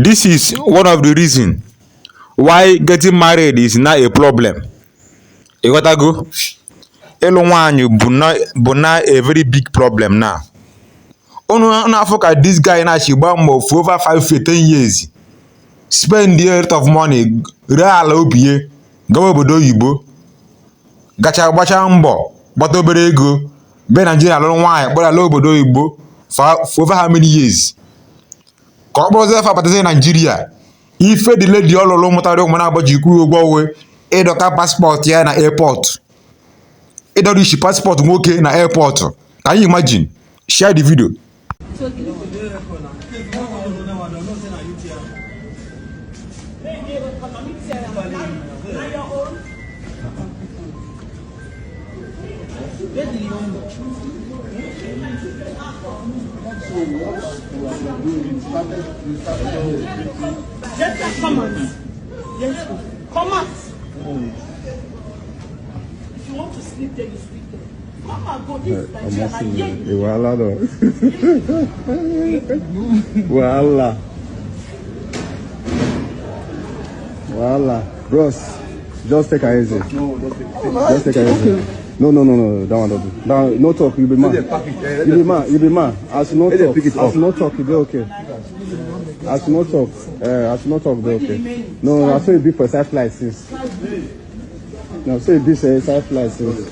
This is one of the reasons why getting married is not a problem. You gotta go. Ịlụ nwaanyị bụ na a very big problem now. Unu na-afụ ka this guy na-achị gba mbọ for over 5-10 years. Spend a lot of money, ree ala obie, gawa obodo oyibo, gbacha mbọ, gbata obere ego, be Nigeria lụrụ nwaanyị kpọrọ ala obodo oyibo for over how many years? Ka ọ bụrụzie fa batazie Nigeria, ife the lady ọlụlụ mụtara ụmụ na-agbaji ikwu ụgwọ uwe ịdọka paspọtụ ya na airport. Ịdọrishi paspọtụ nwoke na airport. Can you imagine? Share the video. Come on. Yes, come out. If you want to sleep there, you sleep there. Mama, go this Nigeria. Wahala though. Wahala. Wahala. Bros, just take it easy. Just take it easy. No, that one don't do. That, no talk, you be man. You be man. As you not talk, you be okay. As you not talk, be okay. No, I saw you be for self license. No, so you be for self license.